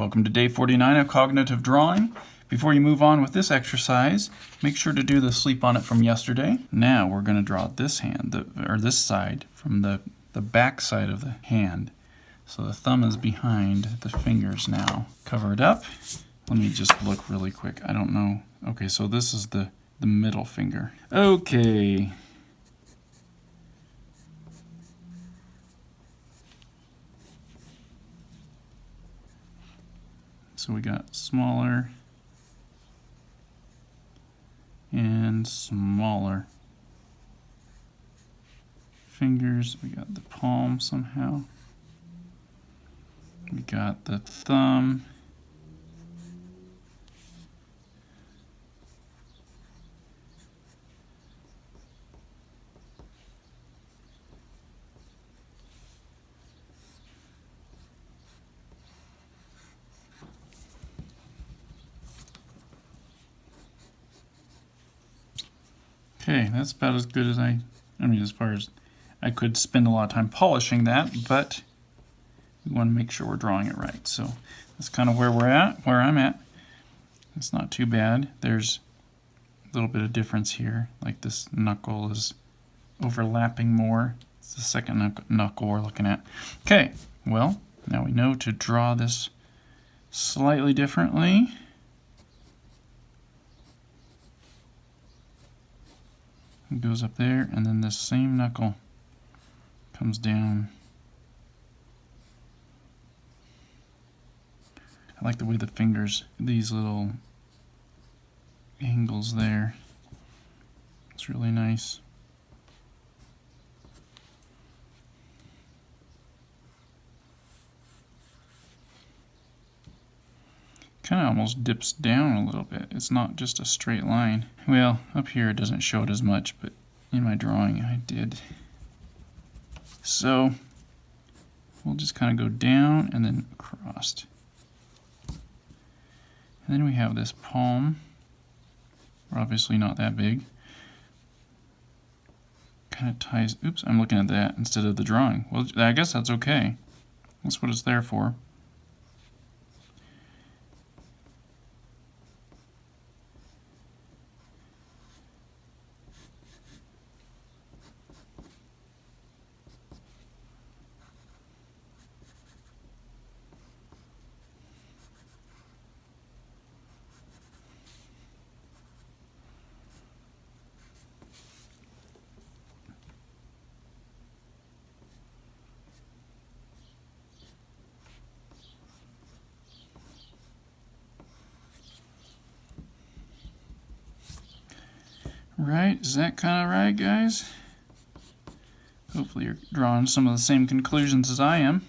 Welcome to day 49 of cognitive drawing. Before you move on with this exercise, make sure to do the sleep on it from yesterday. Now we're going to draw this hand, or this side, from the back side of the hand. So the thumb is behind the fingers now. Cover it up. Let me just look really quick. I don't know. Okay, so this is the middle finger. Okay. So we got smaller and smaller fingers. We got the palm somehow. We got the thumb. Okay, that's about as good as as far as I could spend a lot of time polishing that, but we want to make sure we're drawing it right. So that's kind of where I'm at. It's not too bad. There's a little bit of difference here, like this knuckle is overlapping more. It's the second knuckle we're looking at. Okay, well, now we know to draw this slightly differently. It goes up there, and then this same knuckle comes down. I like the way the fingers, these little angles there. It's really nice. Kind of almost dips down a little bit. It's not just a straight line. Well, up here it doesn't show it as much, but in my drawing I did. So we'll just kind of go down and then across. And then we have this palm. We're obviously not that big. Kind of ties, oops, I'm looking at that instead of the drawing. Well, I guess that's okay. That's what it's there for. Right, is that kind of right, guys? Hopefully you're drawing some of the same conclusions as I am.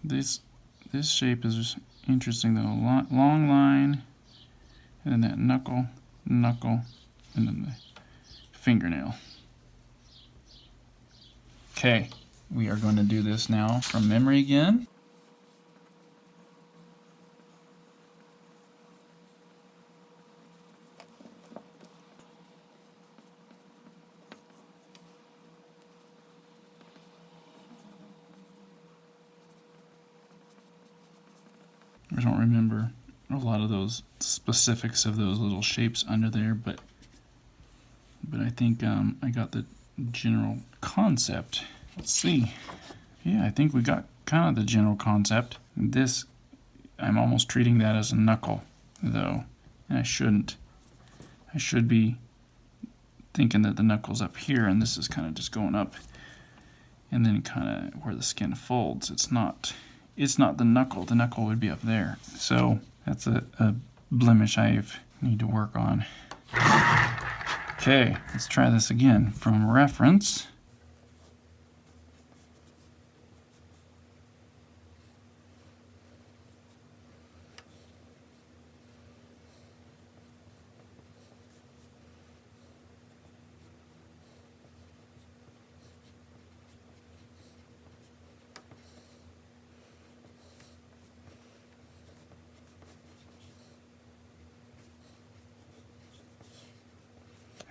This shape is interesting though. Long line, and then that knuckle, and then the fingernail. Okay, we are going to do this now from memory again. I don't remember a lot of those specifics of those little shapes under there, but I think I got the general concept. Let's see. Yeah, I think we got kind of the general concept. This, I'm almost treating that as a knuckle, though, and I shouldn't. I should be thinking that the knuckle's up here, and this is kind of just going up, and then kind of where the skin folds. It's not the knuckle. The knuckle would be up there. So that's a blemish I need to work on. Okay, let's try this again from reference.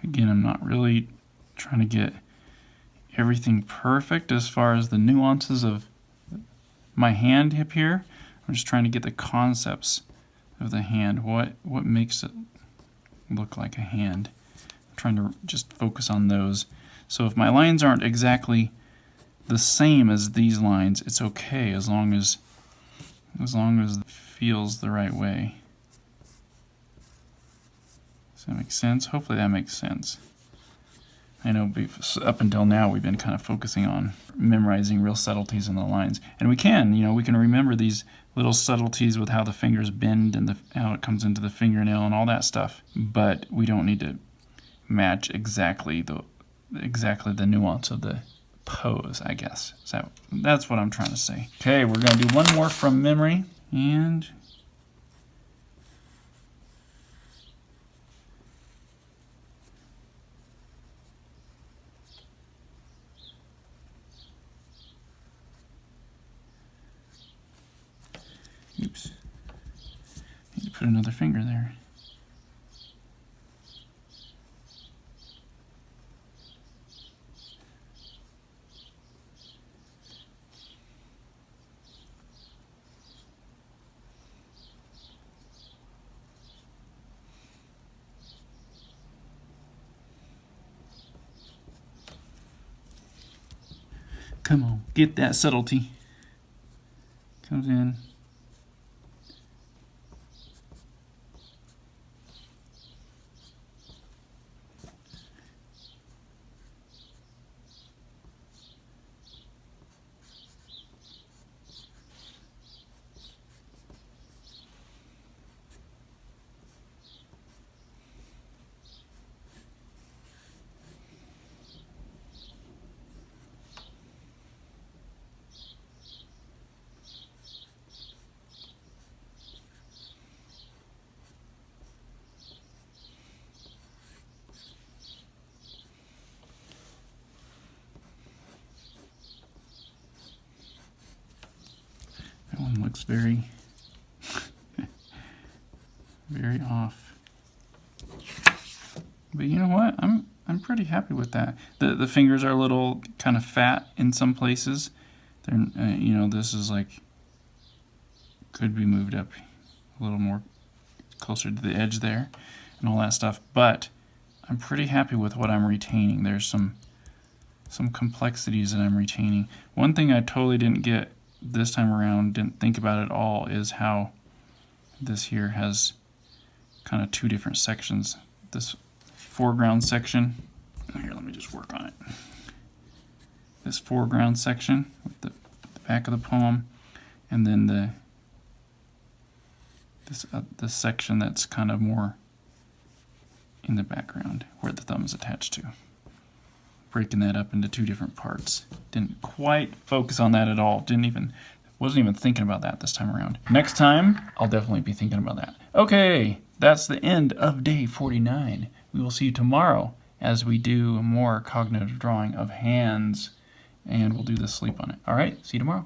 Again, I'm not really trying to get everything perfect as far as the nuances of my hand up here. I'm just trying to get the concepts of the hand. What makes it look like a hand? I'm trying to just focus on those. So if my lines aren't exactly the same as these lines, it's okay as long as it feels the right way. Does that make sense? Hopefully that makes sense. I know up until now we've been kind of focusing on memorizing real subtleties in the lines. And we can, we can remember these little subtleties with how the fingers bend and how it comes into the fingernail and all that stuff. But we don't need to match exactly the nuance of the pose, I guess. So that's what I'm trying to say. Okay, we're going to do one more from memory. And oops. Need to put another finger there. Come on, get that subtlety. Comes in. That one looks very, very off. But you know what? I'm pretty happy with that. The fingers are a little kind of fat in some places. They're this is like could be moved up a little more closer to the edge there and all that stuff. But I'm pretty happy with what I'm retaining. There's some complexities that I'm retaining. One thing I totally didn't get this time around, didn't think about at all, is how this here has kind of two different sections. This foreground section, here, let me just work on it. This foreground section with the back of the poem, and then this section that's kind of more in the background where the thumb is attached to. Breaking that up into two different parts. Didn't quite focus on that at all. Wasn't even thinking about that this time around. Next time, I'll definitely be thinking about that. Okay, that's the end of day 49. We will see you tomorrow as we do more cognitive drawing of hands, and we'll do the sleep on it. All right, see you tomorrow.